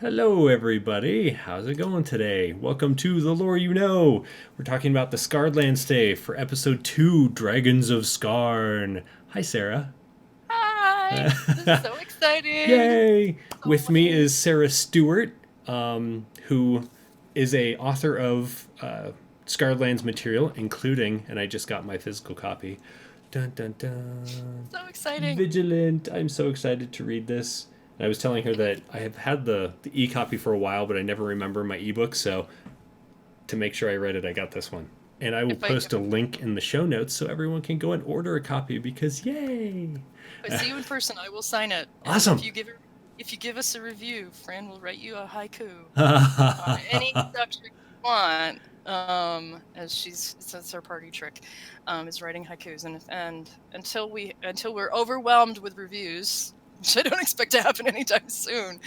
Hello, everybody. How's it going today? Welcome to The Lore You Know. We're talking about the Scarred Stay for episode 2 Dragons of Scarn. Hi, Sarah. Hi! This is so exciting. Yay! So With me funny. is Sarah Stewart, who is a author of Scarred material, including, and I just got my physical copy. Dun dun dun. So exciting. Vigilant. I'm so excited to read this. And I was telling her And that I have had the e copy for a while, but I never remember my ebook. So to make sure I read it, I got this one. And I will if post a link in the show notes so everyone can go and order a copy because yay! I see you in person, I will sign it. And Awesome! if you give us a review, Fran will write you a haiku on any Awesome. subject you want. As that's her party trick, is writing haikus, and until we're overwhelmed with reviews, which I don't expect to happen anytime soon,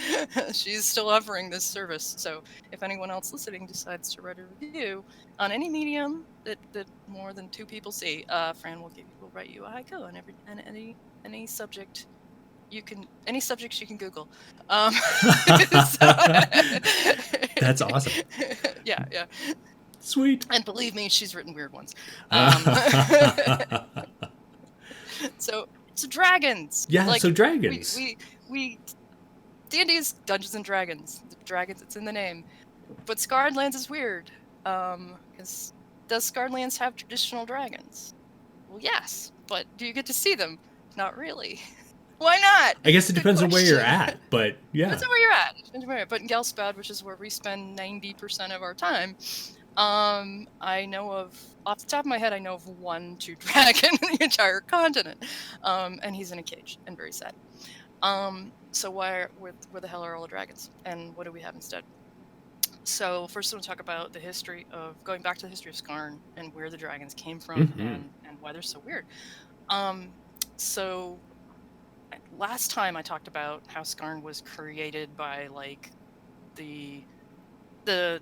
she's still offering this service. So if anyone else listening decides to write a review on any medium that more than two people see, Fran will write you a haiku on any subject any subjects you can Google. So, That's awesome. yeah, yeah. Sweet. And believe me, she's written weird ones. So so dragons. Yeah, Like so we dragons. we we D&D is Dungeons and Dragons. The dragons, it's in the name. But Scarred Lands is weird. Because does Scarred Lands have traditional dragons? Well, yes, but do you get to see them? Not really. Why not? I guess it Good depends on where you're question. at, but Depends yeah. on where you're at. Depends on where you're at. But in Ghelspad, which is where we spend 90% of our time, I know of, off the top of my head, I know of one two dragon in the entire continent. And he's in a cage and very sad. So where the hell are all the dragons? And what do we have instead? So first, I want to talk about the history of going back to the history of Scarn and where the dragons came from Mm-hmm. and why they're so weird. Um, so last time I talked about how Scarn was created by like the the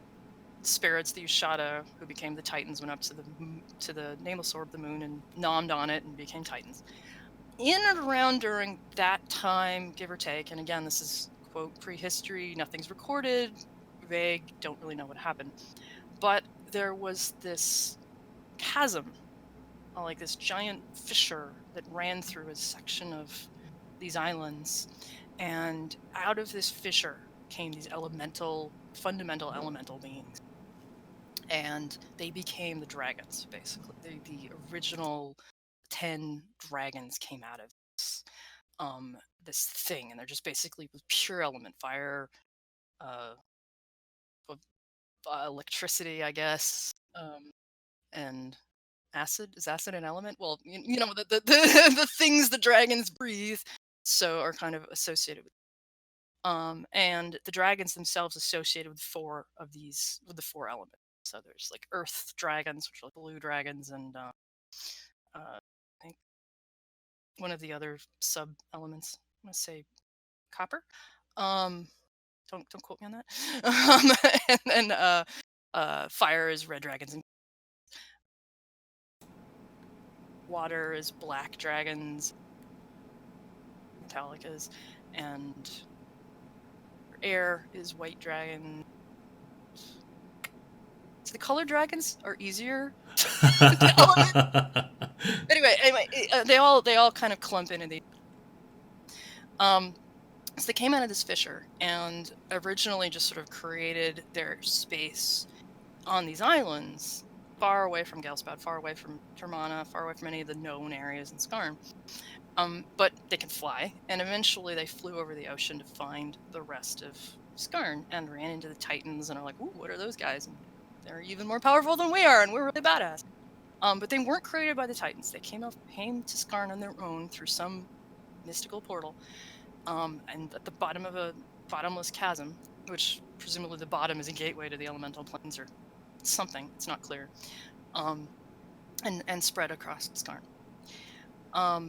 spirits, the Ushada, who became the Titans, went up to the nameless orb, the moon, and nommed on it and became Titans. In and around during that time, give or take, and again, this is quote prehistory, nothing's recorded, vague, don't really know what happened. But there was this chasm, like this giant fissure that ran through a section of these islands. And out of this fissure came these fundamental elemental beings. And they became the dragons, basically. The original 10 dragons came out of this thing, and they're just basically with pure element fire, uh, electricity, I guess, and acid. Is acid an element? Well, you know the things the dragons breathe, so are kind of associated with. And the dragons themselves associated with with the four elements. So there's like earth dragons, which are like blue dragons, and I think one of the other sub elements. I'm gonna say copper. Um, don't quote me on that. And then fire is red dragons, and water is black dragons, metallicas, and air is white dragon. So the color dragons are easier to element. Anyway, they all kind of clump into the. So they came out of this fissure and originally just sort of created their space on these islands, far away from Ghelspad, far away from Termana, far away from any of the known areas in Scarn. But they can fly, and eventually they flew over the ocean to find the rest of Scarn and ran into the Titans and are like, "Ooh, what are those guys?" And they're even more powerful than we are, and we're really badass. But they weren't created by the Titans. They came to Scarn on their own through some mystical portal, and at the bottom of a bottomless chasm, which presumably the bottom is a gateway to the elemental planes or something. It's not clear. And spread across Scarn.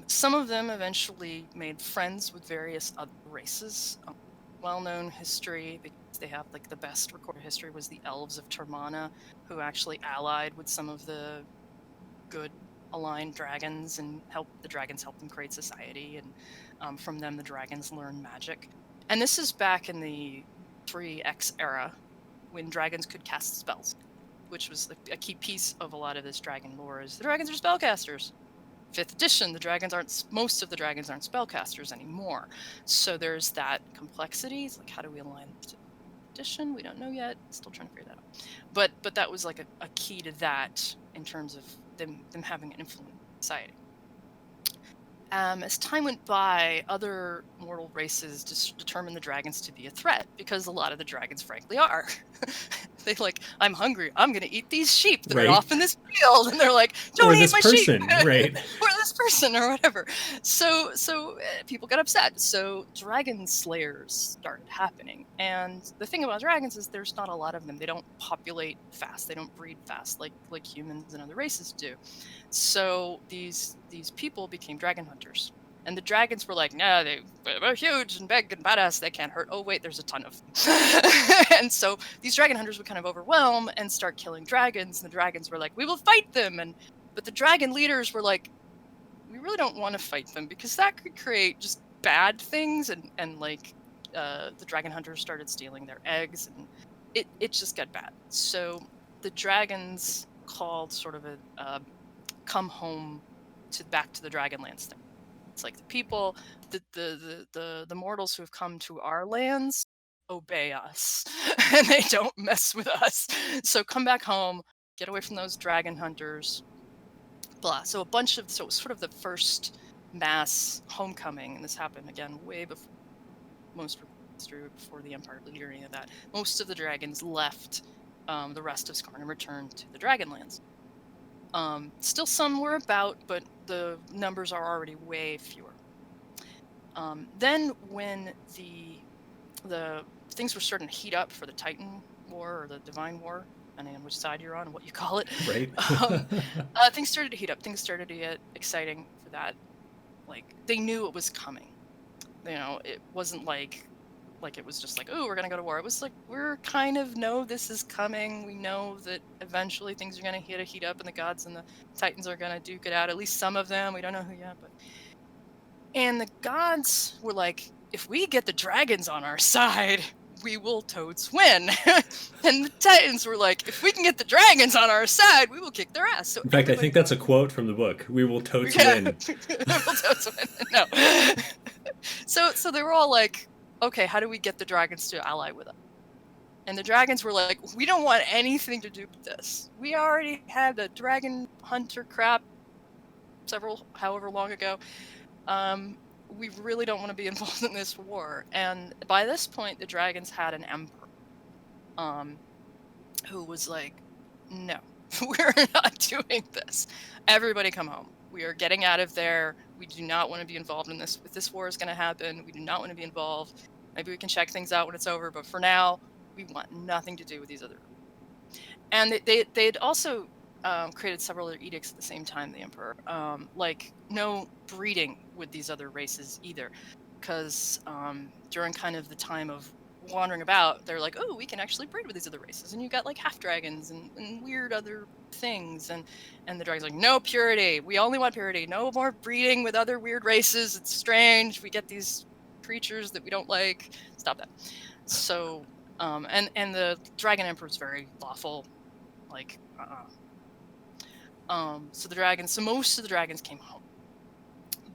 Some of them eventually made friends with various other races. Well-known history, because they have like the best recorded history, was the elves of Termana, who actually allied with some of the good aligned dragons and the dragons help them create society. And from them, the dragons learn magic. And this is back in the 3X era, when dragons could cast spells, which was a key piece of a lot of this dragon lore. Is the dragons are spellcasters. 5th edition, most of the dragons aren't spellcasters anymore. So there's that complexity. It's like, how do we align this to edition? We don't know yet. Still trying to figure that out. But that was like a key to that in terms of them having an influence in society. As time went by, other mortal races just determined the dragons to be a threat, because a lot of the dragons, frankly, are. They like, I'm hungry. I'm going to eat these sheep that are off in this field, and they're like, don't eat my sheep, right? Or this person, or whatever. So people got upset. So dragon slayers started happening, and the thing about dragons is there's not a lot of them. They don't populate fast. They don't breed fast like humans and other races do. So these people became dragon hunters. And the dragons were like, no, they're huge and big and badass. They can't hurt. Oh, wait, there's a ton of them. And so these dragon hunters would kind of overwhelm and start killing dragons. And the dragons were like, we will fight them. But the dragon leaders were like, we really don't want to fight them, because that could create just bad things. And like the dragon hunters started stealing their eggs, and it just got bad. So the dragons called sort of a come home back to the Dragonlands thing. It's like the people, the mortals who have come to our lands obey us, and they don't mess with us. So come back home, get away from those dragon hunters, blah. So it was sort of the first mass homecoming, and this happened again way before before the Empire Bleed or any of that. Most of the dragons left the rest of Scarn and returned to the Dragonlands. Still some were about, but the numbers are already way fewer. Then when the things were starting to heat up for the Titan War or the Divine War, depending on which side you're on and what you call it, right? Things started to heat up. Things started to get exciting for that. Like, they knew it was coming. You know, it wasn't like it was just like, oh, we're gonna go to war. It was like, we're kind of know this is coming. We know that eventually things are gonna heat up, and the gods and the Titans are gonna duke it out. At least some of them. We don't know who yet, but. And the gods were like, if we get the dragons on our side, we will totes win. And the Titans were like, if we can get the dragons on our side, we will kick their ass. So in fact, I think that's a quote from the book. We will totes win. We'll totes win. No. So they were all like, okay, how do we get the dragons to ally with us? And the dragons were like, we don't want anything to do with this. We already had the dragon hunter crap however long ago. We really don't want to be involved in this war. And by this point, the dragons had an emperor, who was like, no, we're not doing this. Everybody come home. We are getting out of there. We do not want to be involved in this. If this war is going to happen, we do not want to be involved. Maybe we can check things out when it's over, but for now, we want nothing to do with these other. And they'd also created several other edicts at the same time, the emperor, like no breeding with these other races either, because during kind of the time of wandering about, they're like, oh, we can actually breed with these other races, and you got like half dragons and weird other things, and the dragon's like, no, purity, we only want purity, no more breeding with other weird races, it's strange, we get these creatures that we don't like, stop that. So and the dragon emperor is very lawful, like so most of the dragons came home,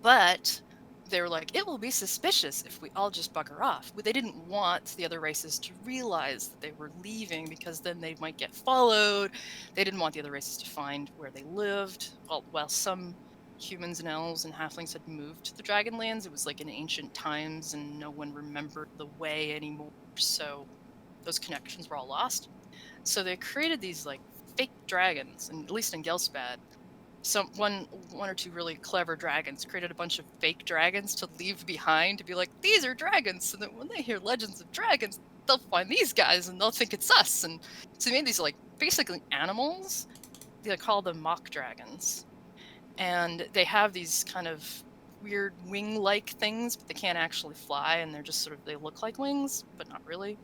but they were like, it will be suspicious if we all just bugger off. But they didn't want the other races to realize that they were leaving, because then they might get followed. They didn't want the other races to find where they lived. While some humans and elves and halflings had moved to the Dragonlands, it was like in ancient times, and no one remembered the way anymore. So those connections were all lost. So they created these like fake dragons, and at least in Ghelspad, one or two really clever dragons created a bunch of fake dragons to leave behind, to be like, these are dragons, so that when they hear legends of dragons, they'll find these guys and they'll think it's us. And so they made these like basically animals. They call them mock dragons, and they have these kind of weird wing-like things, but they can't actually fly, and they're just they look like wings, but not really.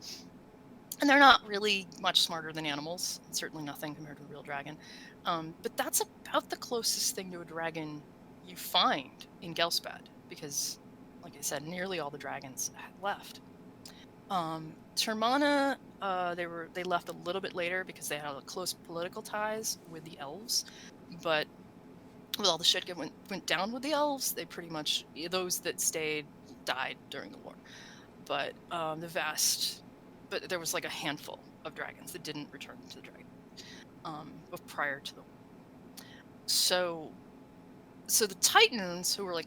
And they're not really much smarter than animals, certainly nothing compared to a real dragon. But that's about the closest thing to a dragon you find in Ghelspad, because, like I said, nearly all the dragons had left. Termana, they left a little bit later because they had close political ties with the elves, but with all the shit that went down with the elves, they pretty much, those that stayed died during the war. But but there was like a handful of dragons that didn't return to the dragon prior to the war. So the Titans, who were like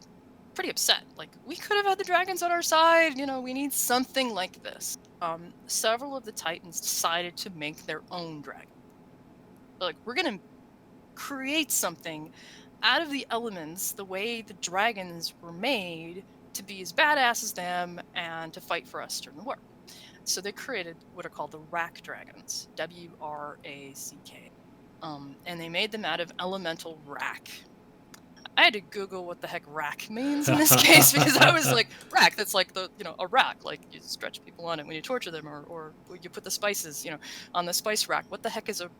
pretty upset, like, we could have had the dragons on our side, we need something like this. Several of the Titans decided to make their own dragon. They're like, we're gonna create something out of the elements the way the dragons were made, to be as badass as them and to fight for us during the war. So they created what are called the Wrack Dragons, W-R-A-C-K. And they made them out of elemental wrack. I had to Google what the heck rack means in this case, because I was like, rack, that's like a rack, like you stretch people on it when you torture them, or you put the spices, on the spice rack. What the heck is a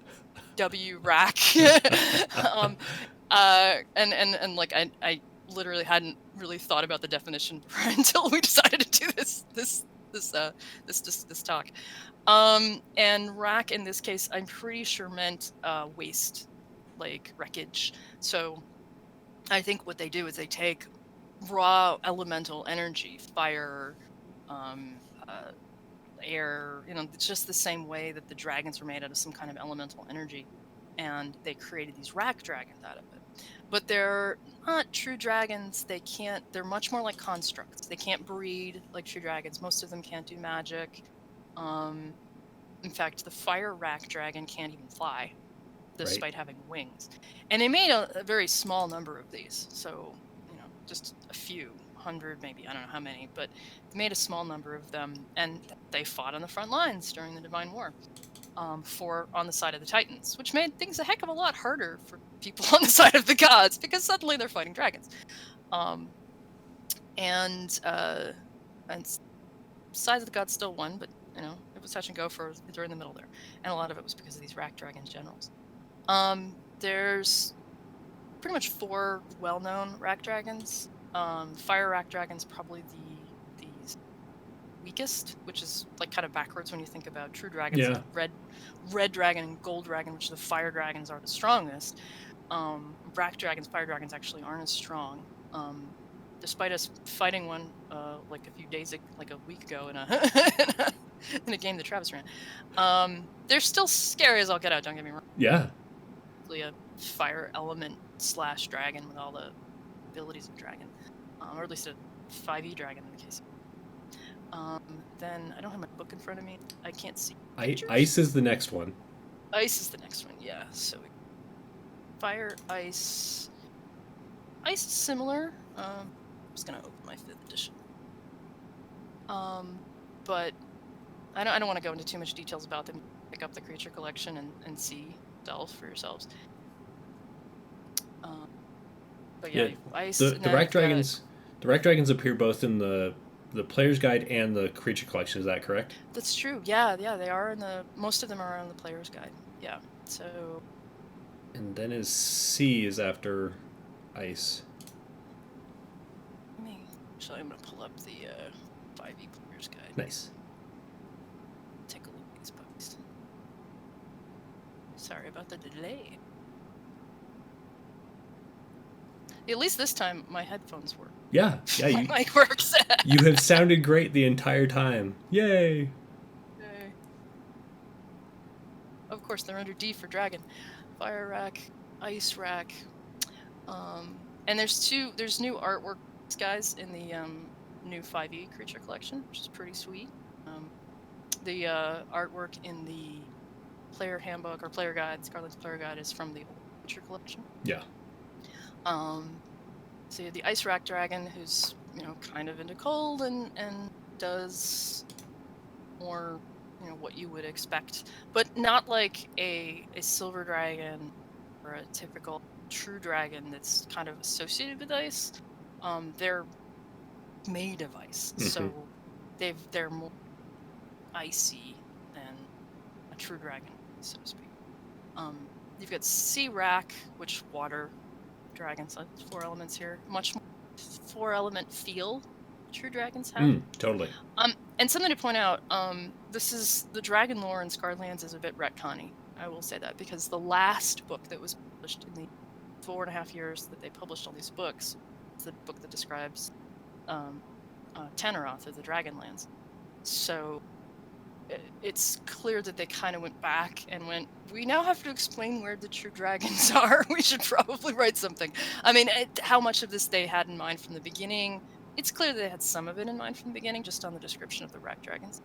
W rack? And like I literally hadn't really thought about the definition until we decided to do this talk. And rack in this case, I'm pretty sure meant waste, like wreckage. So I think what they do is they take raw elemental energy, fire, air, it's just the same way that the dragons were made out of some kind of elemental energy, and they created these rack dragons out of it. But they're not true dragons. They're much more like constructs. They can't breed like true dragons. Most of them can't do magic. In fact, the fire rack dragon can't even fly, despite having wings. And they made a very small number of these. So, just a few hundred, maybe, I don't know how many, but they made a small number of them, and they fought on the front lines during the Divine War on the side of the Titans, which made things a heck of a lot harder for people on the side of the gods, because suddenly they're fighting dragons. And sides of the gods still won, but it was touch and go during the middle there, and a lot of it was because of these rack dragons generals. There's pretty much 4 well-known rack dragons. Fire rack dragon's probably the weakest, which is like kind of backwards when you think about true dragons. Yeah. Like red dragon and gold dragon, which the fire dragons are the strongest. Rack dragons, fire dragons actually aren't as strong. Despite us fighting one like a few days, like a week ago in a game that Travis ran. They're still scary as all get out, don't get me wrong. Yeah. A fire element / dragon with all the abilities of dragon, or at least a 5e dragon in the case. Then I don't have my book in front of me. I can't see. Ice is the next one. Ice is the next one, yeah. So fire, ice. Ice is similar. I'm just gonna open my 5th edition. But I don't want to go into too much details about them. Pick up the creature collection and see yourself for yourselves. But yeah, ice. The rack dragons. The rack dragons appear both in the player's guide and the creature collection. Is that correct? That's true. Yeah, they are most of them are in the player's guide. Yeah. So. And then C is after ice. Actually, I'm gonna pull up the 5e player's guide. Nice. Take a look at these books. Sorry about the delay. At least this time, my headphones work. Yeah. My mic works. You have sounded great the entire time. Yay! Of course, they're under D for dragon. Fire rack, ice rack. And there's new artwork, guys, in the new 5e creature collection, which is pretty sweet. The artwork in the player handbook or player guide, Scarlet's player guide, is from the old creature collection. Yeah. So you have the ice rack dragon, who's kind of into cold and does more what you would expect, but not like a silver dragon or a typical true dragon that's kind of associated with ice. They're made of ice, so they're more icy than a true dragon, so to speak. You've got sea rack, which water dragons, 4 elements here, much more 4-element feel true dragons have. Totally. And something to point out, this is the dragon lore in Scarlands is a bit retconny. I will say that, because the last book that was published in the 4.5 years that they published all these books, is the book that describes Tanneroth, or the Dragonlands. So it's clear that they kind of went back and went, we now have to explain where the true dragons are. We should probably write something. I mean, how much of this they had in mind from the beginning, it's clear they had some of it in mind from the beginning, just on the description of the rat dragons.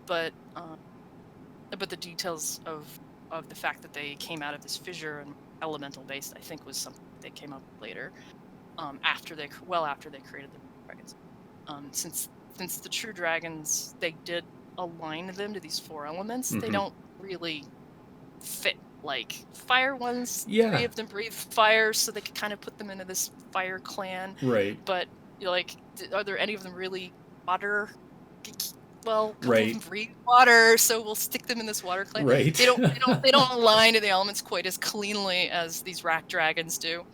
But the details of the fact that they came out of this fissure and elemental based, I think, was something they came up with later, after they created the dragons. Since the true dragons, they did align them to these 4 elements, they don't really fit. Like, fire ones, 3 of them breathe fire, so they could kind of put them into this fire clan. Right. But like, are there any of them really water? Well, a couple of them breathe water, so we'll stick them in this water clan. Right. They don't align to the elements quite as cleanly as these rak dragons do.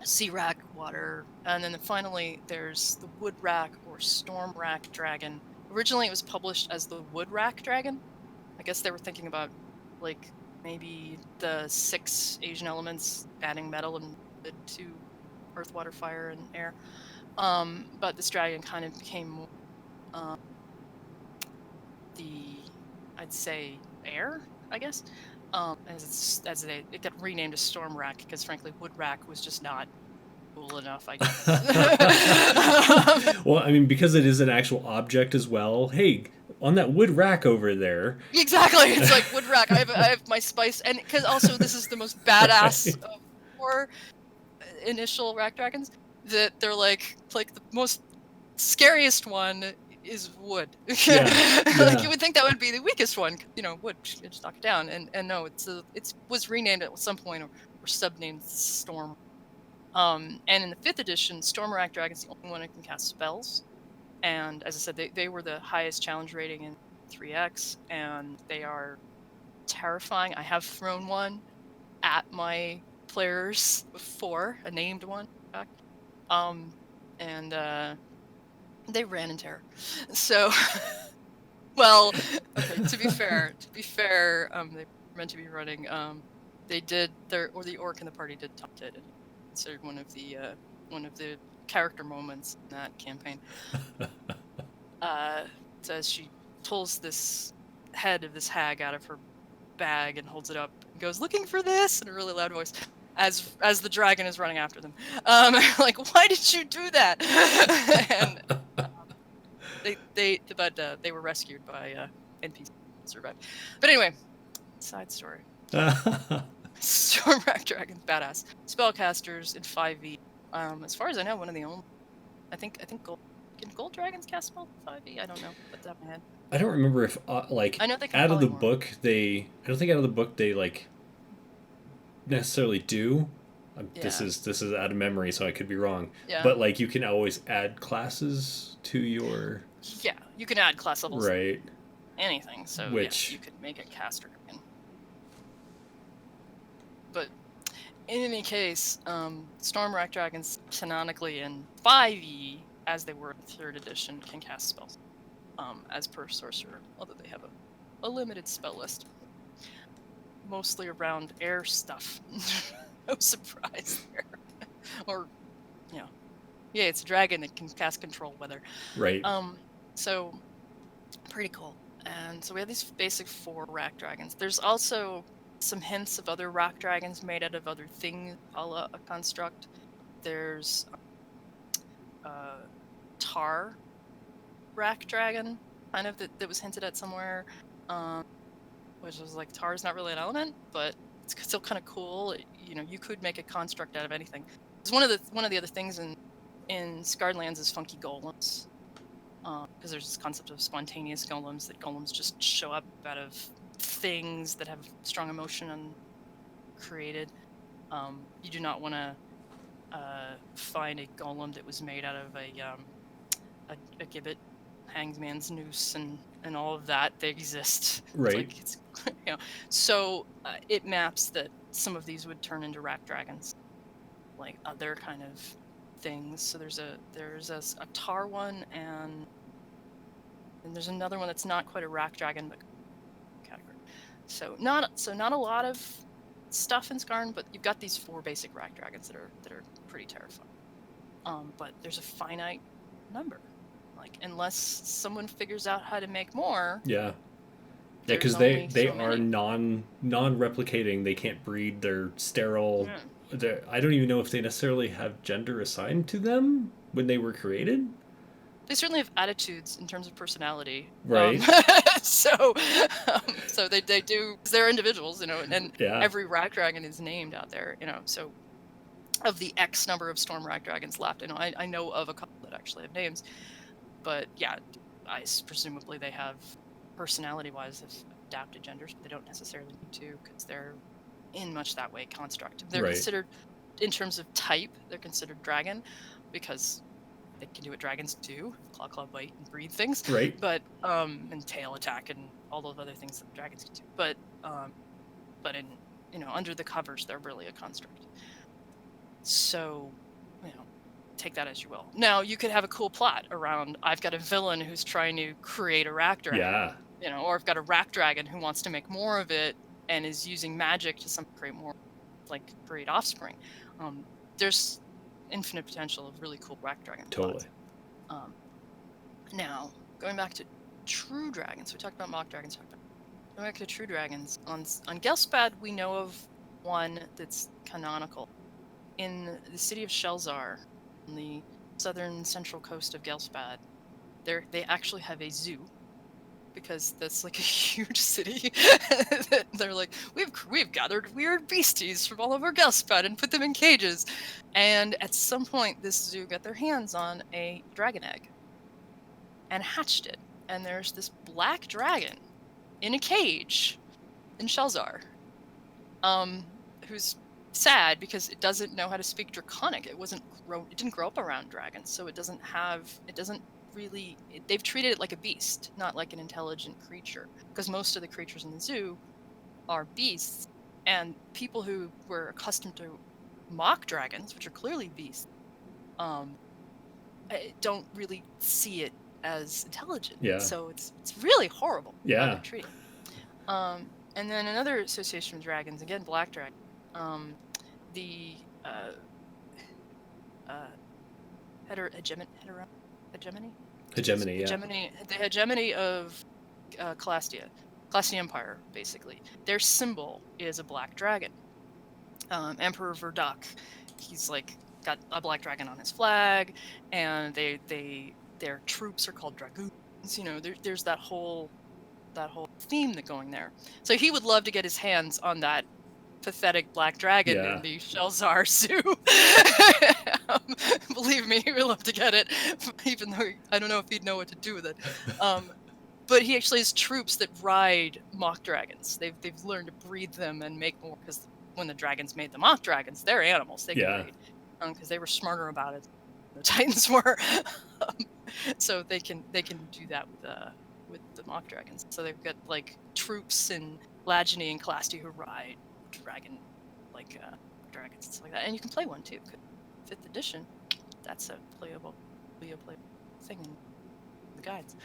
Sea rak, water, and then finally there's the wood rak or storm rak dragon. Originally it was published as the wood rak dragon. I guess they were thinking about, like, maybe the 6 Asian elements, adding metal and wood to earth, water, fire, and air. But this dragon kind of became more I'd say air, I guess. It got renamed as Storm Rack, because frankly Wood Rack was just not cool enough, I guess. Well, I mean, because it is an actual object as well. Hey, on that wood rack over there. Exactly, it's like wood rack. I have my spice, and because also this is the most badass of 4 initial rack dragons. That they're like the most scariest one is wood. Like, you would think that would be the weakest one, wood, just knock it down, and no, it was renamed at some point or subnamed Storm. And in the 5th edition, Storm Rak Dragon's the only one who can cast spells. And as I said, they were the highest challenge rating in 3X, and they are terrifying. I have thrown one at my players before, a named one, in fact. And they ran in terror. So, well, okay, to be fair, they were meant to be running. They did the orc in the party did taunt it, and considered one of the character moments in that campaign. So as she pulls this head of this hag out of her bag and holds it up and goes, "Looking for this," in a really loud voice, as the dragon is running after them. Like, why did you do that? And they were rescued by NPCs, survived. But anyway, side story. Storm Rak Dragon's badass. Spellcasters in 5e. As far as I know, one of the only. I think gold dragons cast spells in 5e? I don't know. Off the top of my head. I don't remember if I know they can out of the book I don't think out of the book they like necessarily do. Yeah. This is out of memory, so I could be wrong. Yeah. But like, you can always add classes to your. Yeah, you can add class levels. Right. Anything. So which you could make a caster dragon. But in any case, Storm Rak Dragons canonically in 5e, as they were in 3rd edition, can cast spells. As per sorcerer, although they have a limited spell list. Mostly around air stuff. No surprise there. Or, yeah, it's a dragon that can cast control weather. Right. So, pretty cool. And so we have these basic 4 Rak Dragons. There's also some hints of other Rak Dragons made out of other things, a la a construct. There's Tar Rak Dragon, kind of, that was hinted at somewhere, which was like, tar is not really an element, but it's still kind of cool. You could make a construct out of anything. It's one of the other things in Scarlands is funky golems, because there's this concept of spontaneous golems, that golems just show up out of things that have strong emotion and created. You do not want to find a golem that was made out of a gibbet, hangman's noose, and all of that. They exist. Right. So it maps that some of these would turn into rak dragons, like other kind of things. So there's a tar one, and and there's another one that's not quite a rack dragon, but category. So not a lot of stuff in Scarn, but you've got these 4 basic rack dragons that are pretty terrifying. But there's a finite number, like unless someone figures out how to make more. Yeah, because they are non-replicating. They can't breed. They're sterile. Yeah. I don't even know if they necessarily have gender assigned to them when they were created. They certainly have attitudes in terms of personality, right? So they do. They're individuals, and every rack dragon is named out there, So of the X number of storm rack dragons left, I know of a couple that actually have names, but yeah, presumably they have personality-wise have adapted genders. They don't necessarily need to because they're in much that way construct. They're considered, in terms of type, they're considered dragon because they can do what dragons do: claw, bite, and breathe things. Right. But and tail attack and all those other things that dragons can do. But in under the covers, they're really a construct. So, take that as you will. Now, you could have a cool plot around, I've got a villain who's trying to create a rack dragon. Yeah. Or I've got a rack dragon who wants to make more of it and is using magic to create more, create offspring. There's infinite potential of really cool rack dragon plots. Totally. Now, going back to true dragons, we talked about mock dragons. Going back to true dragons, on Ghelspad, we know of one that's canonical. In the city of Shelzar, on the southern central coast of Ghelspad, they actually have a zoo, because that's a huge city. They're like, we've gathered weird beasties from all over Ghelspad and put them in cages. And at some point, this zoo got their hands on a dragon egg and hatched it. And there's this black dragon in a cage in Shelzar, who's sad because it doesn't know how to speak Draconic. It didn't grow up around dragons, so they've treated it like a beast, not like an intelligent creature, because most of the creatures in the zoo are beasts, and people who were accustomed to mock dragons, which are clearly beasts, don't really see it as intelligent. Yeah. So it's really horrible. Yeah. How they're treated. And then another association with dragons, again, black dragon. The the hegemony of Calastia Empire, basically. Their symbol is a black dragon. Emperor Verduk, he's got a black dragon on his flag, and their troops are called dragoons. There's that whole theme that's going there. So he would love to get his hands on that pathetic black dragon in the Shelzar Zoo. Believe me, he would love to get it, even though I don't know if he'd know what to do with it. But he actually has troops that ride mock dragons. They've learned to breed them and make more, because when the dragons made the mock dragons, they're animals. They can breed, because they were smarter about it than the Titans were. So they can do that with the mock dragons. So they've got troops in Lageny and Calastia who ride dragon dragons and stuff like that, and you can play one too. 5th edition, that's a playable thing in the guides.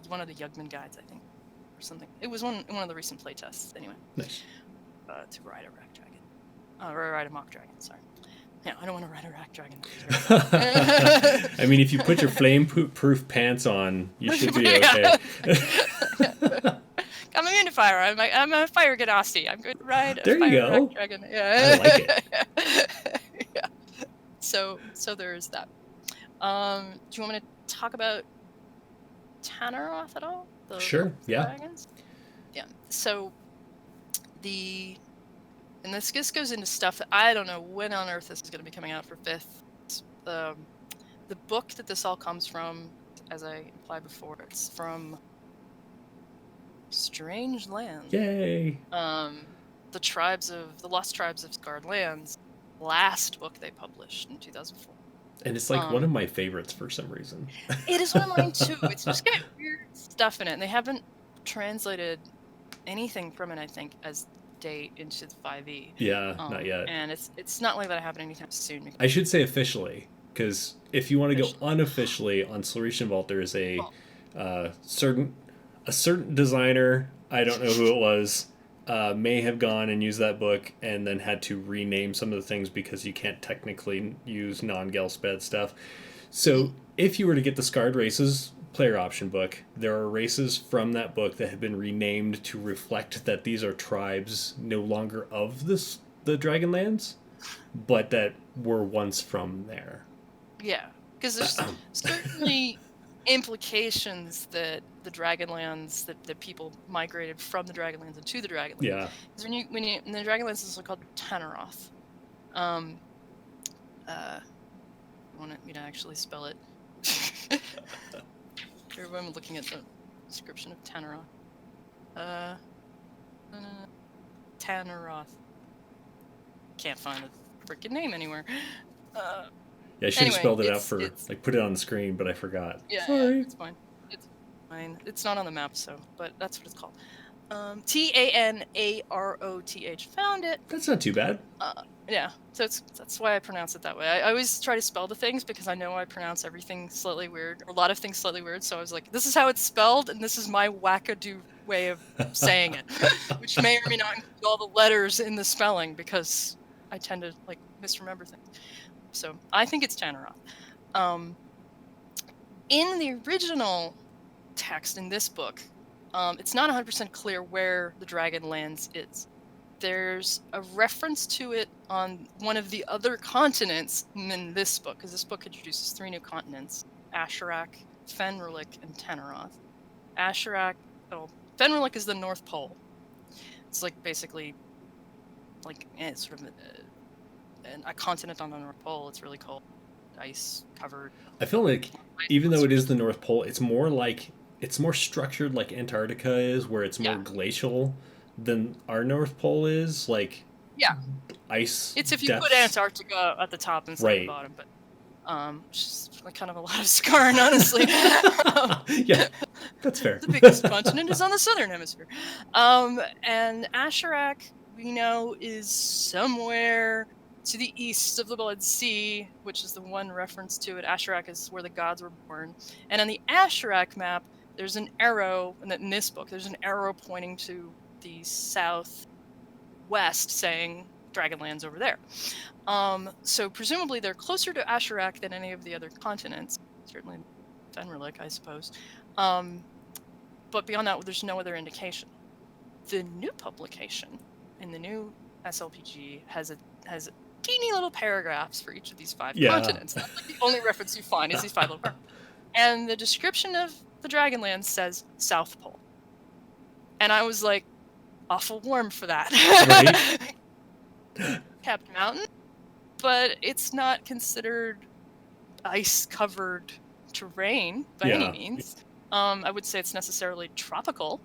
One of the Yugman guides, I think, or something. It was one of the recent playtests, anyway. Nice. To ride a rack dragon, or ride a mock dragon. Sorry. Yeah, I don't want to ride a rack dragon. I mean, if you put your flame-proof pants on, you should be okay. I'm immune to fire. I'm a fire ganassi. I'm good to ride a rack dragon. Yeah. I like it. Yeah. So there is that. Do you want me to talk about Tanneroth at all? Sure. Yeah. Dragons? Yeah. So and this goes into stuff that I don't know when on earth this is going to be coming out for 5th. The book that this all comes from, as I implied before, it's from Strange Lands. Yay! The Lost Tribes of Scarred Lands, last book they published in 2004. And it's one of my favorites for some reason. It is one of mine too. It's just got weird stuff in it. And they haven't translated anything from it, I think, as date into the 5e. Yeah, not yet. And it's not like that happen anytime soon. I should say officially, because if you want to go unofficially, on Slarian Vault there is a A certain designer, I don't know who it was, may have gone and used that book and then had to rename some of the things because you can't technically use non-Ghelspad stuff. So if you were to get the Scarred Races player option book, there are races from that book that have been renamed to reflect that these are tribes no longer of the Dragonlands, but that were once from there. Yeah, because there's certainly implications that the Dragonlands, that people migrated from the Dragonlands into the Dragonlands. Yeah. Because in the Dragonlands is called Teneroth. You want me to actually spell it? I'm looking at the description of Teneroth. Teneroth. Can't find the freaking name anywhere. Yeah, I should have spelled it out put it on the screen, but I forgot. Yeah, sorry. Yeah, it's fine. It's fine. It's not on the map, but that's what it's called. Tenaroth. Found it. That's not too bad. Yeah, so that's why I pronounce it that way. I always try to spell the things because I know I pronounce everything slightly weird, or a lot of things slightly weird. So I was like, this is how it's spelled, and this is my wackadoo way of saying it, which may or may not include all the letters in the spelling because I tend to misremember things. So I think it's Teneroth. In the original text in this book, it's not 100% clear where the Dragonlands is. There's a reference to it on one of the other continents in this book, because this book introduces 3 new continents: Asherak, Fenrilik, and Teneroth. Fenrilik is the North Pole. It's basically it's sort of a continent on the North Pole. It's really cold, ice covered. I feel like even though it is the North Pole, it's more structured like Antarctica is, where it's more glacial than our North Pole is. Ice. It's if you put Antarctica at the top instead of the bottom, but just kind of a lot of Scarn, honestly. Yeah, that's fair. The biggest continent is on the southern hemisphere, and Asherak, we know, is somewhere to the east of the Blood Sea, which is the one reference to it. Asherak is where the gods were born, and on the Asherak map, there's an arrow, and in this book, there's an arrow pointing to the southwest, saying Dragonlands over there. So presumably they're closer to Asherak than any of the other continents. Certainly Fenrilik, I suppose. But beyond that, there's no other indication. The new publication in the new SLPG has teeny little paragraphs for each of these 5 continents. That's the only reference you find is these 5 little paragraphs. And the description of the Dragonlands says South Pole. And I was like, awful warm for that. Right? Capped mountain, but it's not considered ice-covered terrain by any means. I would say it's necessarily tropical,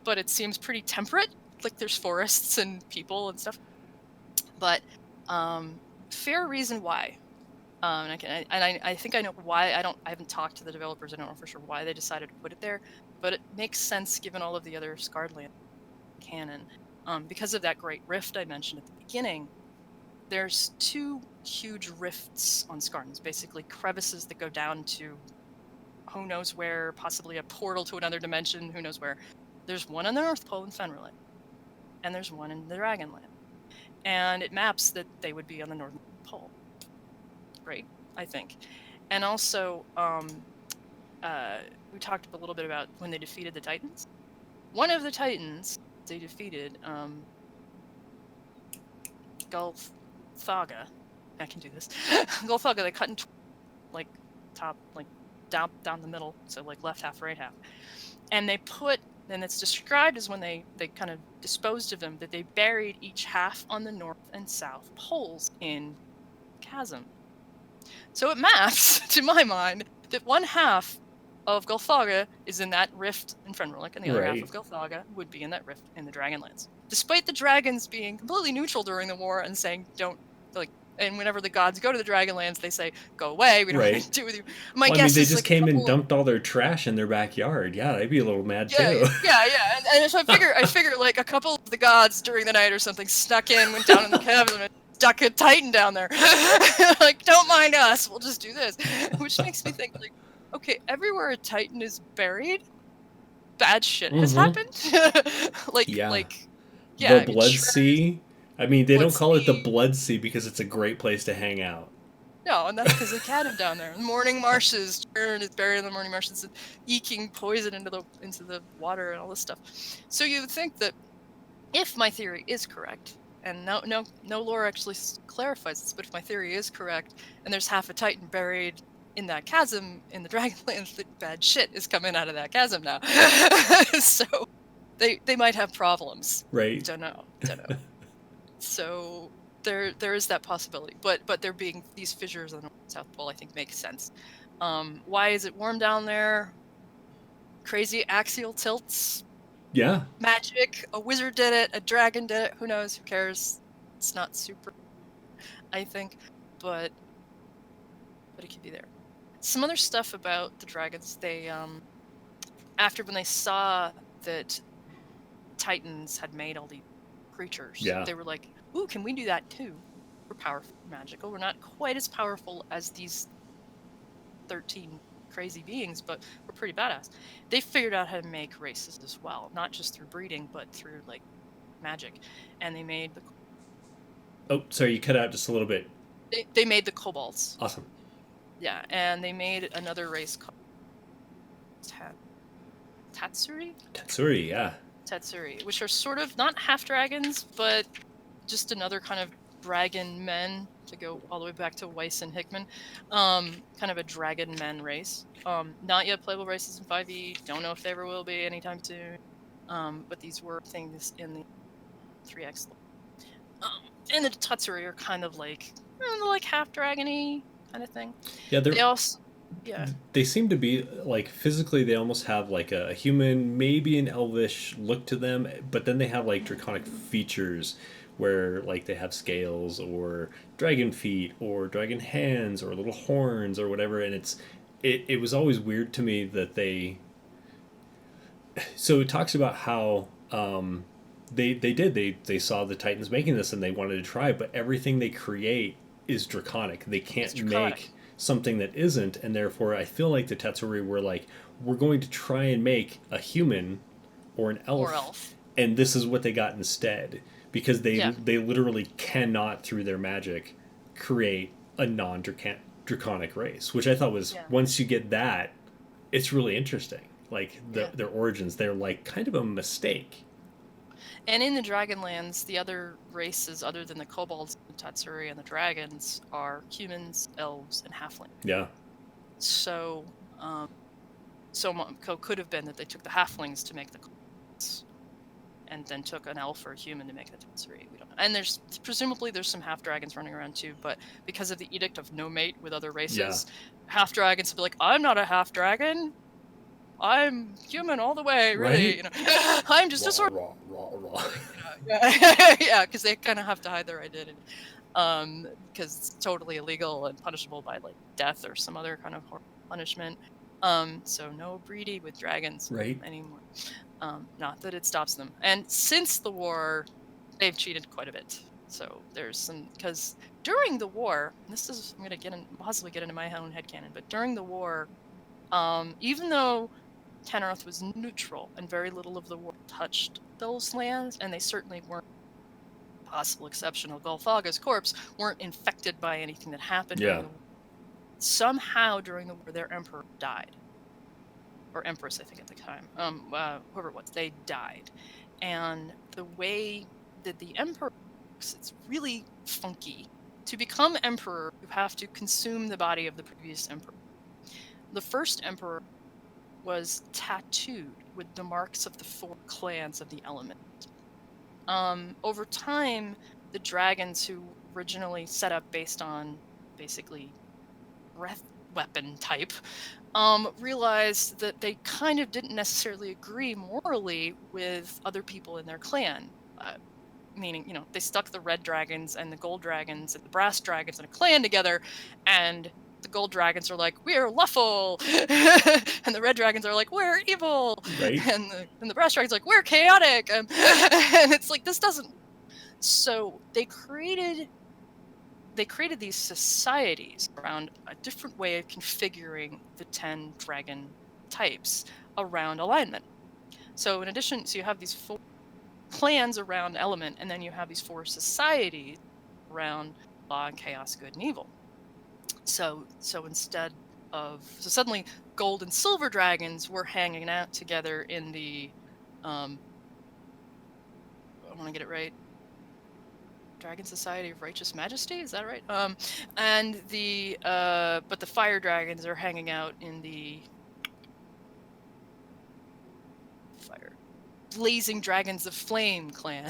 but it seems pretty temperate. There's forests and people and stuff. But fair reason why. I think I know why. I haven't talked to the developers. I don't know for sure why they decided to put it there, but it makes sense given all of the other Scarred Land canon. Because of that great rift I mentioned at the beginning, there's 2 huge rifts on Scarn. It's basically crevices that go down to who knows where, possibly a portal to another dimension, who knows where. There's one on the North Pole in Fenrilik, and there's one in the Dragonland. And it maps that they would be on the Northern Pole. Great, I think. And also, we talked a little bit about when they defeated the Titans. One of the Titans they defeated, Ghelspad. I can do this. Ghelspad, they cut in top, down the middle, so left half, right half. And they and it's described as when they kind of disposed of them, that they buried each half on the north and south poles in chasm. So it maps, to my mind, that one half of Ghelspad is in that rift in Fenrilik, and the other half of Ghelspad would be in that rift in the Dragonlands. Despite the dragons being completely neutral during the war and saying, and whenever the gods go to the Dragonlands, they say, go away, we don't want to do with you. My guess is they just came and dumped all their trash in their backyard. Yeah, they'd be a little mad too. Yeah. And so I figure a couple of the gods during the night or something snuck in, went down in the cabin, and stuck a Titan down there. Don't mind us, we'll just do this. Which makes me think, okay, everywhere a Titan is buried, bad shit has happened. The Blood Sea. I mean, they don't call it the Blood Sea because it's a great place to hang out. No, and that's because they had him down there. The morning marshes, Scarn is buried in the morning marshes, eking poison into the water and all this stuff. So you would think that if my theory is correct, and no lore actually clarifies this, but if my theory is correct, and there's half a Titan buried in that chasm in the Dragonlands, the bad shit is coming out of that chasm now. So they might have problems. Right. Don't know. So there is that possibility, but there being these fissures on the South Pole, I think makes sense. Why is it warm down there? Crazy axial tilts. Yeah. Magic. A wizard did it. A dragon did it. Who knows? Who cares? It's not super, I think, but it could be there. Some other stuff about the dragons. They after when they saw that Titans had made all these creatures, they were like, ooh, can we do that too? We're powerful, magical. We're not quite as powerful as these 13 crazy beings, but we're pretty badass. They figured out how to make races as well, not just through breeding, but through like magic. And they made the... Oh, sorry, you cut out just a little bit. They made the kobolds. Awesome. Yeah, and they made another race called Tatsuri? Tatsuri, yeah. Tatsuri, which are sort of not half dragons, but just another kind of dragon men, to go all the way back to Weiss and Hickman. Kind of a dragon men race. Not yet playable races in 5e. Don't know if they ever will be anytime soon. But these were things in the 3X. And the Tatsuri are kind of like half dragony kind of thing. Yeah, they also... Yeah. They seem to be like physically they almost have like a human, maybe an elvish look to them, but then they have like draconic features where like they have scales or dragon feet or dragon hands or little horns or whatever, and it was always weird to me that they... So it talks about how they saw the Titans making this and they wanted to try, but everything they create is draconic. They can't make something that isn't, and therefore I feel like the Tatsuri were like, we're going to try and make a human or an elf. And this is what they got instead, because they literally cannot, through their magic, create a non-draconic race, which I thought was, once you get that, it's really interesting. Like their origins, they're like kind of a mistake. And in the Dragonlands, the other races other than the kobolds, the Tatsuri, and the dragons are humans, elves, and halflings. Yeah. So, could have been that they took the halflings to make the kobolds, and then took an elf or a human to make the Tatsuri. We don't know. And presumably there's some half dragons running around too, but because of the edict of no mate with other races, half dragons will be like, I'm not a half dragon. I'm human all the way, really. Right? I'm just a sort. Yeah, because they kind of have to hide their identity, because it's totally illegal and punishable by like death or some other kind of punishment. So no breeding with dragons anymore. Not that it stops them. And since the war, they've cheated quite a bit. So there's some, because during the war, I'm gonna possibly get into my own headcanon, but during the war, even though Tenoroth was neutral and very little of the war touched those lands, and they certainly weren't, possible exception of Gulfaga's corpse, weren't infected by anything that happened during the war. Somehow during the war their emperor died. Or empress, I think at the time. Whoever it was, they died. And the way that the emperor works, it's really funky. To become emperor, you have to consume the body of the previous emperor. The first emperor was tattooed with the marks of the 4 clans of the element. Over time, the dragons who originally set up based on basically breath weapon type realized that they kind of didn't necessarily agree morally with other people in their clan. Meaning, they stuck the red dragons and the gold dragons and the brass dragons in a clan together, and the gold dragons are like, we're lawful, and the red dragons are like, we're evil, and the brass dragons are like, we're chaotic, and it's like, this doesn't. So they created they created these societies around a different way of configuring the 10 dragon types around alignment. So in addition, so you have these 4 clans around element, and then you have these 4 societies around law and chaos, good and evil. So instead of, so suddenly gold and silver dragons were hanging out together in the I want to get it right, Dragon Society of Righteous Majesty, is that right? And the but the fire dragons are hanging out in the fire Blazing Dragons of Flame clan.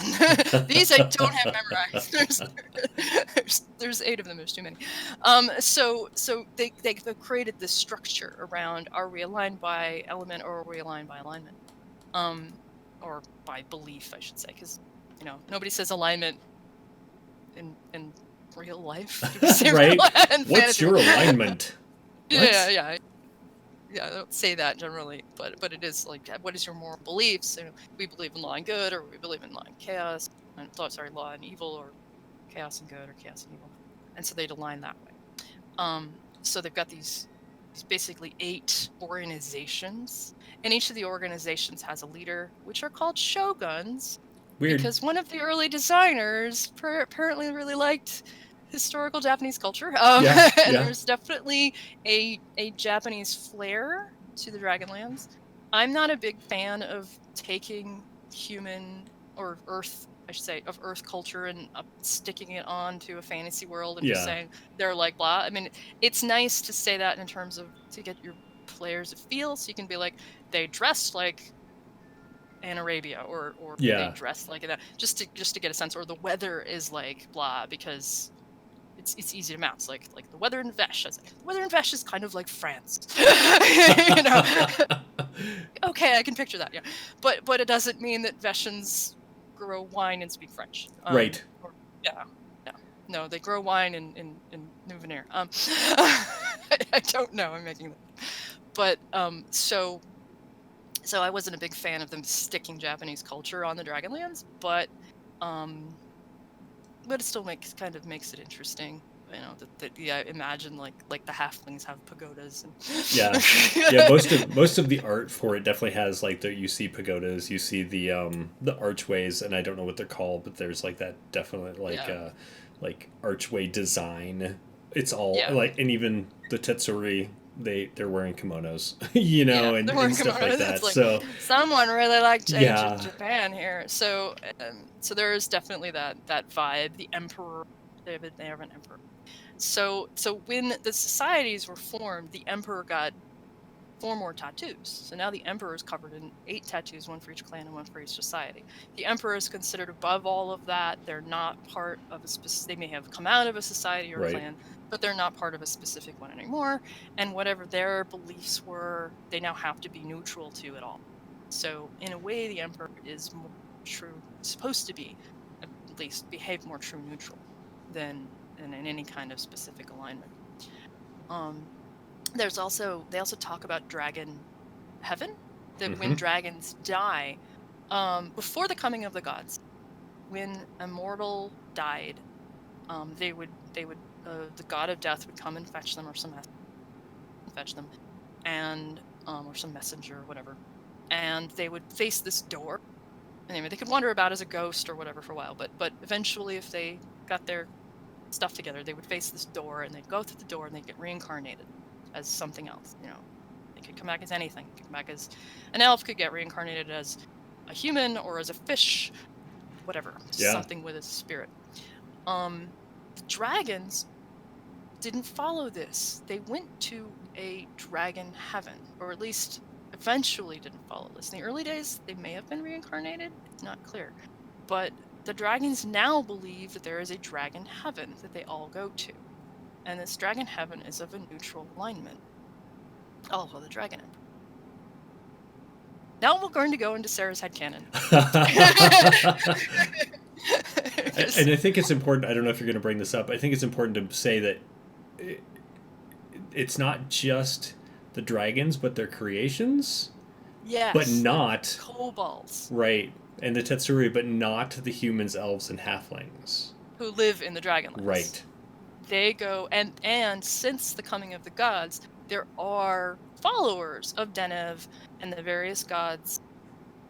These I don't have memorized. There's 8 of them. There's too many. So they've created this structure around: are we aligned by element, or are we aligned by alignment, or by belief, I should say, because nobody says alignment in real life. Right? What's your alignment? Yeah. I don't say that generally, but it is like, what is your moral beliefs? We believe in law and good, or we believe in law and chaos. Law and evil, or chaos and good, or chaos and evil. And so they'd align that way. So they've got these basically 8 organizations, and each of the organizations has a leader, which are called shoguns. Weird. Because one of the early designers apparently really liked historical Japanese culture. There's definitely a Japanese flair to the Dragonlands. I'm not a big fan of taking human or Earth, I should say, of Earth culture and sticking it on to a fantasy world and just saying they're like blah. I mean, it's nice to say that in terms of to get your players a feel, so you can be like, they dressed like in Arabia, or they dress like that, just to get a sense, or the weather is like blah, because it's easy to map. Like the weather in Vesh. The weather in Vesh is kind of like France. Okay, I can picture that. Yeah, but it doesn't mean that Veshans grow wine and speak French. Right. No, they grow wine in Nouvenaire. I don't know. I'm making that. But so I wasn't a big fan of them sticking Japanese culture on the Dragonlands, but it still makes it interesting. I imagine like the halflings have pagodas and most of the art for it definitely has you see pagodas, you see the archways, and I don't know what they're called, but there's that definite archway design. It's all and even the Tetsuri, they're wearing kimonos, and stuff like that. So someone really liked ancient Japan here. So there is definitely that vibe. The emperor, they have an emperor. So when the societies were formed, the emperor got 4 more tattoos. So now the emperor is covered in 8 tattoos, 1 for each clan and 1 for each society. The emperor is considered above all of that. They're not part of they may have come out of a society or a clan, but they're not part of a specific one anymore. And whatever their beliefs were, they now have to be neutral to it all. So in a way, the emperor is more true, supposed to be, at least behave more true neutral than in any kind of specific alignment. They also talk about dragon heaven, that when dragons die, before the coming of the gods, when a mortal died, they would the god of death would come and fetch them, or and or some messenger or whatever, and they would face this door. Anyway, they could wander about as a ghost or whatever for a while, but eventually, if they got their stuff together, they would face this door, and they'd go through the door, and they'd get reincarnated as something else. They could come back as anything. Could come back as an elf, could get reincarnated as a human or as a fish, whatever, something with a spirit. The dragons didn't follow this. They went to a dragon heaven, or at least eventually didn't follow this. In the early days, they may have been reincarnated. It's not clear. But the dragons now believe that there is a dragon heaven that they all go to. And this dragon heaven is of a neutral alignment. Oh, well, the dragon emperor. Now we're going to go into Sarah's headcanon. And I think it's important, I don't know if you're going to bring this up, I think it's important to say that it's not just the dragons, but their creations. Yes. But not... kobolds. Right. And the Tetsuri, but not the humans, elves, and halflings. Who live in the Dragonlands. Right. they go, and since the coming of the gods, there are followers of Deneb and the various gods.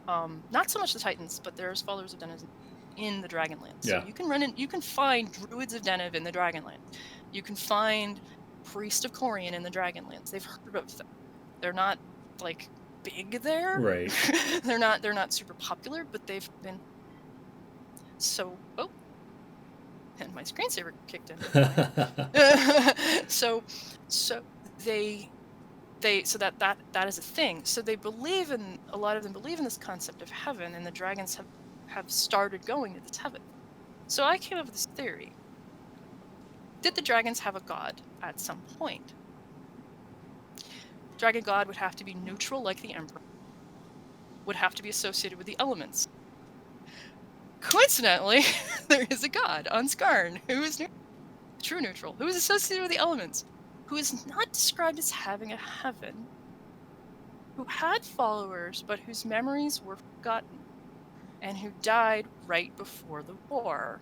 Not so much the Titans, but there's followers of Deneb in the Dragonlands. Yeah. So you can find druids of Deneb in the Dragonlands. You can find priest of Corian in the Dragonlands. They've heard of them. They're not like big there. Right. they're not super popular, but they've been. So and my screensaver kicked in. so that is a thing. So a lot of them believe in this concept of heaven, and the dragons have started going to this heaven. So I came up with this theory. Did the dragons have a god at some point? Dragon god would have to be neutral like the emperor. Would have to be associated with the elements. Coincidentally, there is a god on Scarn who is true neutral, who is associated with the elements, who is not described as having a heaven, who had followers but whose memories were forgotten, and who died right before the war.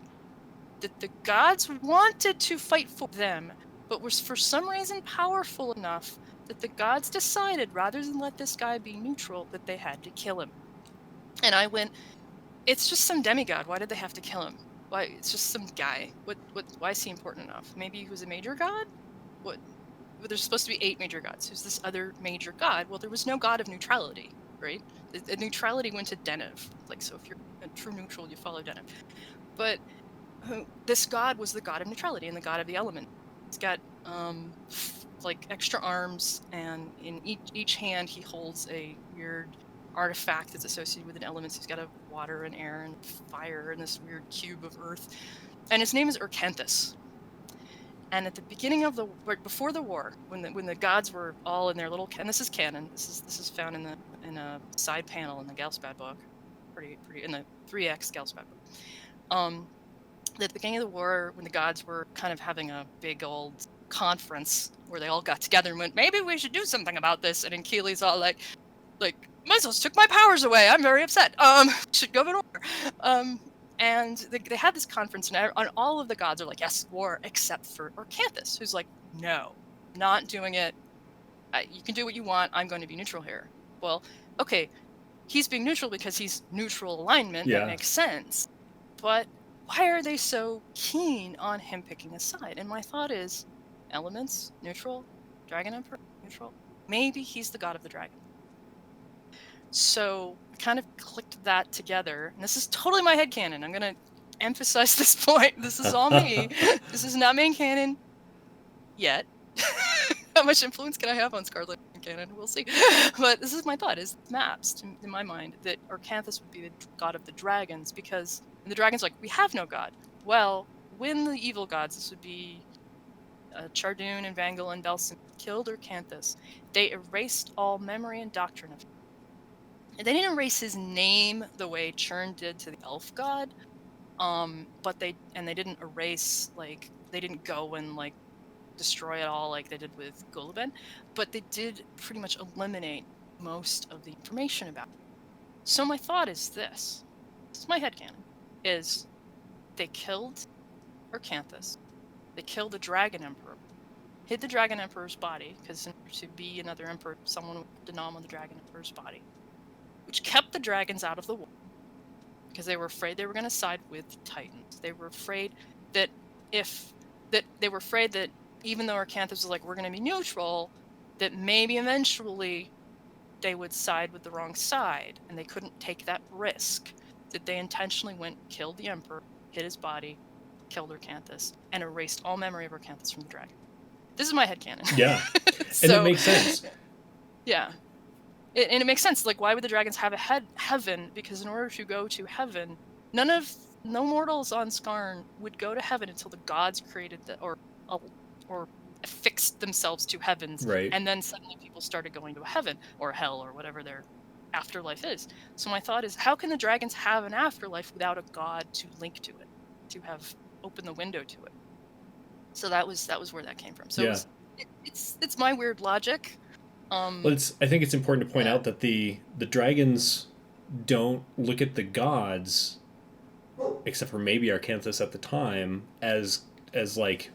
That the gods wanted to fight for them, but was for some reason powerful enough that the gods decided, rather than let this guy be neutral, that they had to kill him. And I went, it's just some demigod. Why did they have to kill him? Why? It's just some guy. Why is he important enough? Maybe he was a major god? What? There's supposed to be 8 major gods. Who's this other major god? Well, there was no god of neutrality, right? The neutrality went to Deneb. Like, so if you're a true neutral, you follow Deneb. But this god was the god of neutrality and the god of the element. He's got like extra arms, and in each hand he holds a weird artifact that's associated with an element. He's got a water and air and fire and this weird cube of earth, and his name is Urcanthus. And at the beginning of before the war, when the gods were all in their little, and this is canon, this is found in a side panel in the Ghelspad book, pretty in the 3X Ghelspad book. At the beginning of the war, when the gods were kind of having a big old conference where they all got together and went, maybe we should do something about this, and Achilles all like missiles took my powers away. I'm very upset. Should go to war. And they had this conference, and all of the gods are like, yes, war, except for Urcanthus, who's like, no, not doing it. You can do what you want. I'm going to be neutral here. Well, okay, he's being neutral because he's neutral alignment. Yeah. That makes sense. But why are they so keen on him picking a side? And my thought is, elements, neutral, dragon emperor, neutral. Maybe he's the god of the dragon. So I kind of clicked that together. And this is totally my headcanon. I'm going to emphasize this point. This is all me. This is not main canon yet. How much influence can I have on Scarlet canon? We'll see. But this is my thought, is maps, in my mind, that Urcanthus would be the god of the dragons, because the dragons are like, we have no god. Well, when the evil gods, this would be Chardoon and Vangal and Belson, killed Urcanthus, they erased all memory and doctrine of him. And they didn't erase his name the way Churn did to the elf god, but they didn't erase, like, they didn't go and like destroy it all like they did with Gulliben, but they did pretty much eliminate most of the information about it. So my thought is this is my headcanon, is they killed Urcanthus, they killed the Dragon Emperor, hid the Dragon Emperor's body, because in order to be another emperor, someone would denom on the Dragon Emperor's body, which kept the dragons out of the war, because they were afraid they were going to side with the Titans. They were afraid that even though Urcanthus was like, we're going to be neutral, that maybe eventually they would side with the wrong side, and they couldn't take that risk. That they intentionally killed the Emperor, hid his body, killed Urcanthus, and erased all memory of Urcanthus from the dragon. This is my headcanon. Yeah. So, and it makes sense. Yeah. And it makes sense. Like, why would the dragons have a heaven? Because in order to go to heaven, no mortals on Scarn would go to heaven until the gods created or affixed themselves to heavens. Right. And then suddenly people started going to a heaven or hell or whatever their afterlife is. So my thought is, how can the dragons have an afterlife without a god to link to it, to have opened the window to it? So that was where that came from. So yeah. it's my weird logic. Well, I think it's important to point out that the dragons don't look at the gods, except for maybe Urcanthus at the time, as like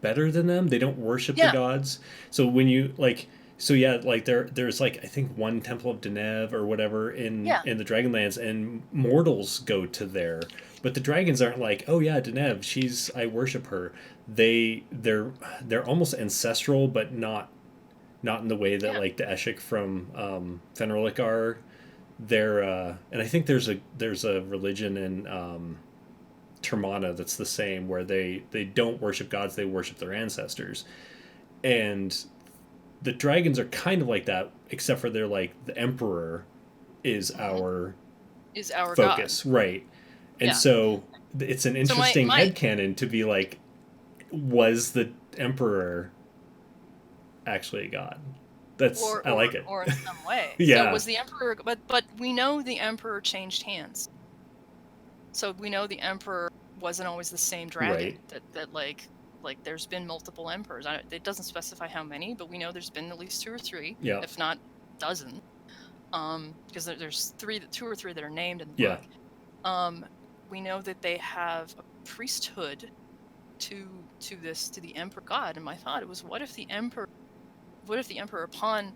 better than them. They don't worship the gods. So when you like, so yeah, like there's like I think one Temple of Deneb or whatever in the Dragonlands, and mortals go to there, but the dragons aren't like, oh yeah, Deneb, I worship her. They're almost ancestral, but not in the way that like the Eshik from Fenric are. They're and I think there's a religion in Termana that's the same, where they don't worship gods, they worship their ancestors. And the dragons are kind of like that, except for they're like the emperor is our focus, god. Right? And so it's an interesting headcanon to be like, was the emperor actually a god? I like it. Or in some way. Yeah. So was the emperor, but we know the emperor changed hands. So we know the emperor wasn't always the same dragon. Right. That like there's been multiple emperors. It doesn't specify how many, but we know there's been at least 2 or 3, if not dozen. Because there's 2 or 3 that are named in the book. We know that they have a priesthood to the emperor god. And my thought was, what if the emperor upon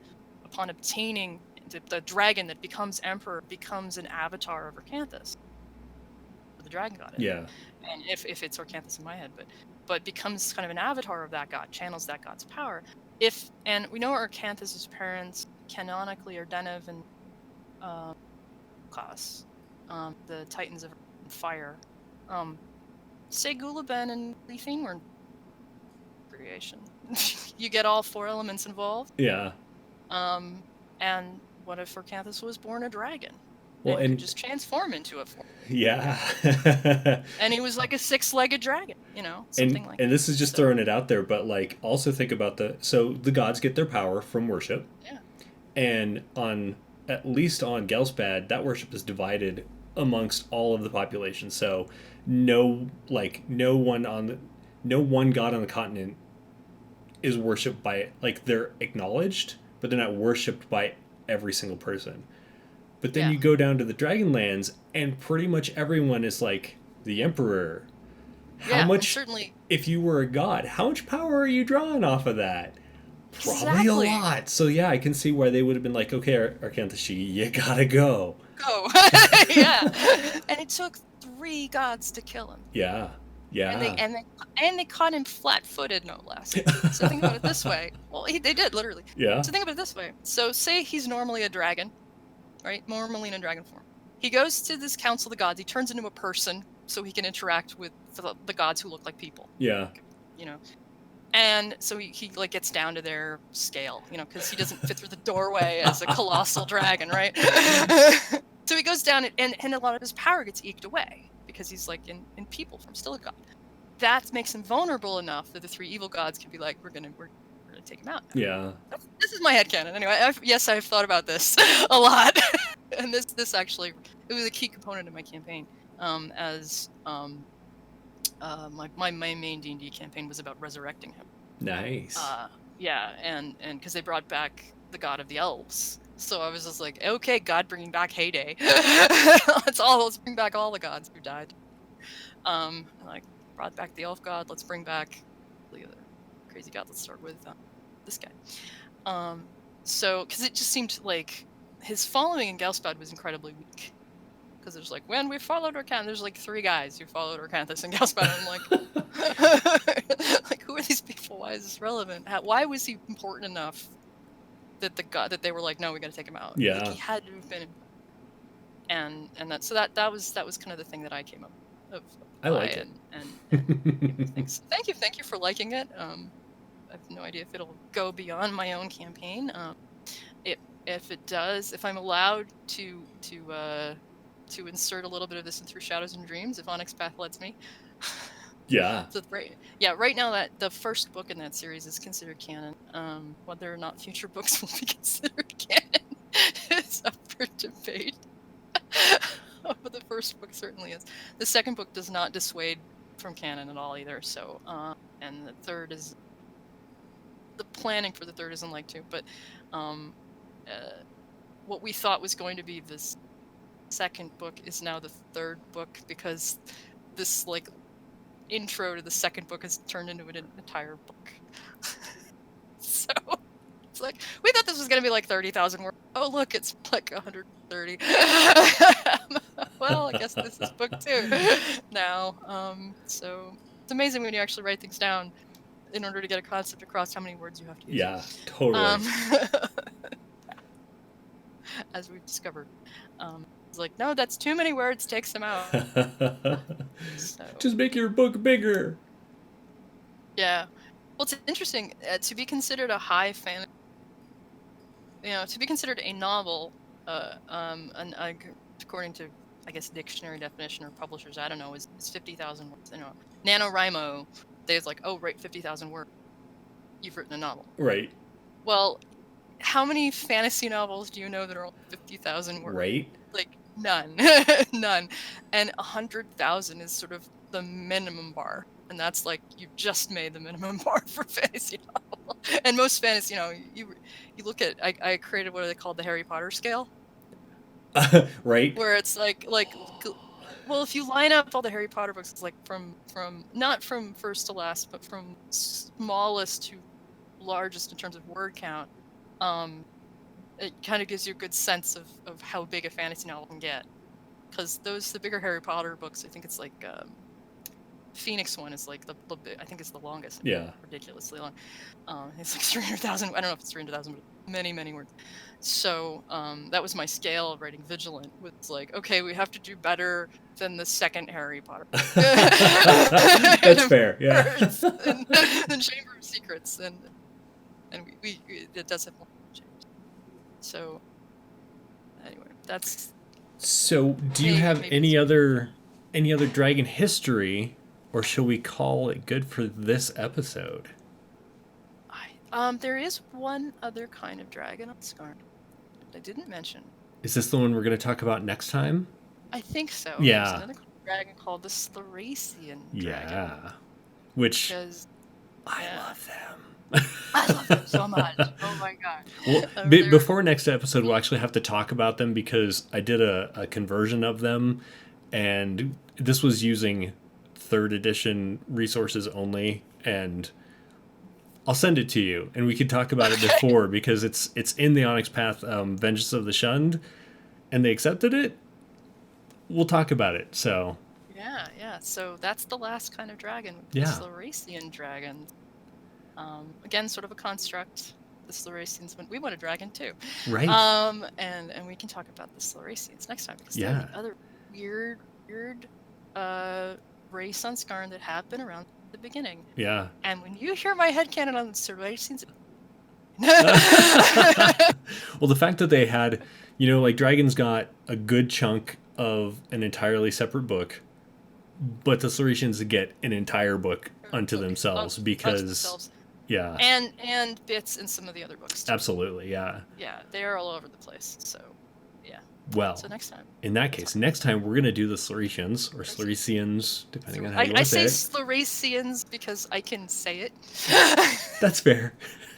obtaining the dragon that becomes emperor becomes an avatar of Orcanthus, the dragon god. Yeah. And if it's Orcanthus in my head, but becomes kind of an avatar of that god, channels that god's power. And we know Orcanthus's parents canonically are Deneb and Kos, the Titans of Fire. Say Gulaben and Leafing were creation. You get all 4 elements involved. Yeah. And what if Orcanthus was born a dragon? Well, and could just transform into a form. Yeah. And he was like a 6-legged dragon, something like that. And this is just throwing it out there, but like also think about the gods get their power from worship. Yeah. And at least on Ghelspad, that worship is divided amongst all of the population. So no one god on the continent is worshipped by, like, they're acknowledged, but they're not worshipped by every single person. But then you go down to the Dragonlands, and pretty much everyone is like the Emperor. How much, certainly, if you were a god, how much power are you drawing off of that? Probably a lot. So yeah, I can see why they would have been like, okay, Arcanthashi, you gotta go. Go. Yeah. And it took 3 gods to kill him. Yeah. Yeah. And they caught him flat-footed, no less. So think about it this way. Well, they did, literally. Yeah. So think about it this way. So say he's normally a dragon, right? Normally in a dragon form. He goes to this council of the gods. He turns into a person so he can interact with the gods who look like people. Yeah. And so he like gets down to their scale, because he doesn't fit through the doorway as a colossal dragon, right? So he goes down and a lot of his power gets eked away because he's like in people form, still a god. That makes him vulnerable enough that the 3 evil gods can be like, we're gonna take him out. Yeah. This is my headcanon. Anyway, I've thought about this a lot. And this actually, it was a key component of my campaign. My main D&D campaign was about resurrecting him. Nice. Yeah, and because they brought back the god of the elves. So I was just like, okay, God bringing back Heyday. Let's bring back all the gods who died. Like, brought back the elf god, let's bring back the other crazy god. Let's start with this guy. So, because it just seemed like his following in Ghelspad was incredibly weak. Because there's like, when we followed Orcanthus, there's like 3 guys who followed Orcanthus in Ghelspad. And I'm like, who are these people? Why is this relevant? Why was he important enough that they were like, no, we got to take him out? Yeah, like, he had to have been. And that was kind of the thing that I came up of. I like it. And thanks. Thank you for liking it. I have no idea if it'll go beyond my own campaign. If it does, if I'm allowed to insert a little bit of this in Through Shadows and Dreams, if Onyx Path lets me. Yeah. So right now that the first book in that series is considered canon. Whether or not future books will be considered canon is up for debate. But the first book certainly is. The second book does not dissuade from canon at all either. So, and the third is, the planning for the third isn't like to, but what we thought was going to be this second book is now the third book, because this like intro to the second book is turned into an entire book. So it's like, we thought this was going to be like 30,000 words. Oh, look, it's like 130. Well, I guess this is book 2 now. So it's amazing when you actually write things down in order to get a concept across how many words you have to use. Yeah, totally. As we've discovered. It's like, no, that's too many words, takes them out. So, just make your book bigger. Yeah. Well, it's interesting, to be considered a high fantasy, to be considered a novel, according to, I guess, dictionary definition or publishers, I don't know, is 50,000 words. NaNoWriMo, they're like, oh, write 50,000 words. You've written a novel. Right. Well, how many fantasy novels do you know that are only 50,000 words? Right. Like, none. None. And 100,000 is sort of the minimum bar. And that's like, you just made the minimum bar for fantasy novel. And most fantasy, you look at, I created what they called the Harry Potter scale. Right. Where it's like, well, if you line up all the Harry Potter books, it's like from not from first to last, but from smallest to largest in terms of word count. It kind of gives you a good sense of how big a fantasy novel can get. Because the bigger Harry Potter books, I think it's like Phoenix one is like I think it's the longest. Yeah. Ridiculously long. It's like 300,000. I don't know if it's 300,000, but many, many words. So that was my scale of writing Vigilant. Was like, okay, we have to do better than the second Harry Potter. That's fair. Yeah. And Chamber of Secrets, and we it does have more. So anyway, that's. So, do you have any other dragon history, or shall we call it good for this episode? There is one other kind of dragon on Scarn that I didn't mention. Is this the one we're going to talk about next time? I think so. Yeah. There's another dragon called the Slaracian dragon. Yeah. Which I love them. I love them so much. Oh my god. Well, before next episode, we'll actually have to talk about them because I did a conversion of them, and this was using 3rd edition resources only, and I'll send it to you, and we could talk about it before because it's in the Onyx Path, Vengeance of the Shunned, and they accepted it. We'll talk about it. So yeah. So that's the last kind of dragon. Yeah. The Slaracian dragon. Again, sort of a construct. The Slaracians. We want a dragon too. Right. And we can talk about the Slaracians next time because yeah. they're the other weird race on Scarn that have been around at the beginning. Yeah. And when you hear my headcanon on the Slaracians. Well, the fact that they had, like dragons got a good chunk of an entirely separate book, but the Slaracians get an entire book unto themselves because. Yeah. And bits in some of the other books too. Absolutely, yeah. Yeah, they are all over the place. So, yeah. Well, so next time. In that case, next time we're going to do the Slaracians or Slaracians, depending on how you want to say it. I say Slaracians because I can say it. That's fair.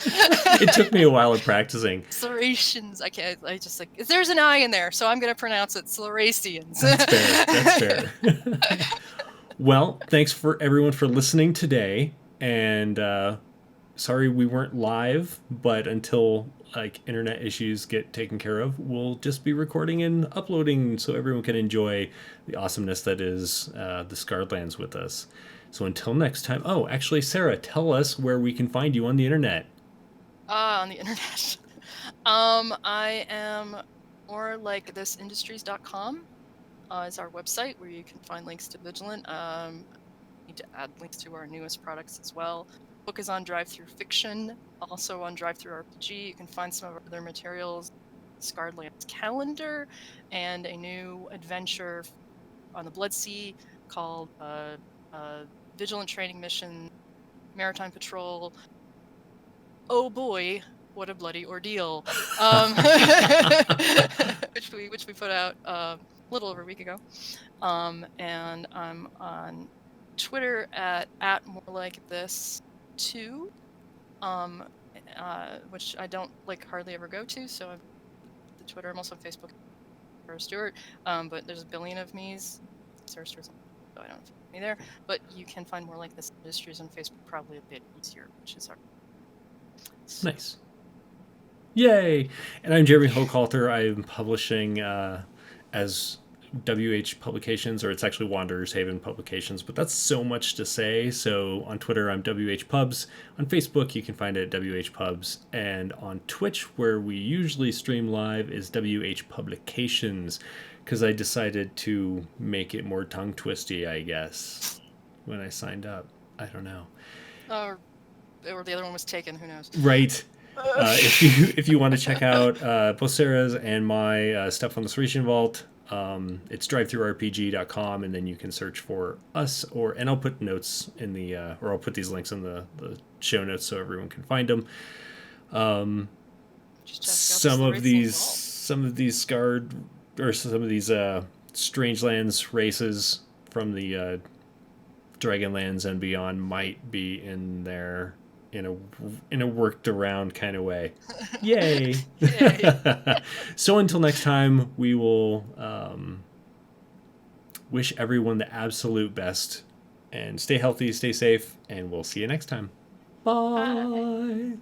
It took me a while of practicing. Slaracians. I just like, there's an I in there, so I'm going to pronounce it Slaracians. That's fair. Well, thanks for everyone for listening today. And sorry we weren't live, but until internet issues get taken care of, we'll just be recording and uploading so everyone can enjoy the awesomeness that is the Scarlands with us. So until next time. Oh, actually, Sarah, tell us where we can find you on the internet. On the internet. I am more like thisindustries.com is our website where you can find links to Vigilant. Need to add links to our newest products as well. Book is on Drive-Thru-Fiction, also on Drive-Thru-RPG. You can find some of our other materials, Scarlands calendar, and a new adventure on the Blood Sea called Vigilant Training Mission, Maritime Patrol. Oh boy, what a bloody ordeal! Which we put out a little over a week ago, and I'm on Twitter at @morelikeThis2, which I don't hardly ever go to. So I'm the Twitter. I'm also on Facebook, Sarah Stewart. But there's a billion of me's. Sarah Stewart. so I don't find me there. But you can find more like this mysteries on Facebook, probably a bit easier, which is hard. So. Nice. Yay! And I'm Jeremy Hochhalter. I'm publishing as WH Publications, or it's actually Wanderers Haven Publications, but that's so much to say. So on Twitter, I'm WH Pubs. On Facebook, you can find it at WH Pubs. And on Twitch, where we usually stream live, is WH Publications, because I decided to make it more tongue twisty, I guess, when I signed up. I don't know. Or the other one was taken. Who knows? Right. If you want to check out both Sarah's and my stuff on the Saretian Vault, it's drivethroughrpg.com, and then you can search for us, and I'll put notes in the or I'll put these links in the show notes so everyone can find them. Some of these scarred, or some of these Strangelands races from the Dragonlands and beyond might be in there in a worked around kind of way. Yay. So until next time, we will wish everyone the absolute best, and stay healthy, stay safe, and we'll see you next time. Bye.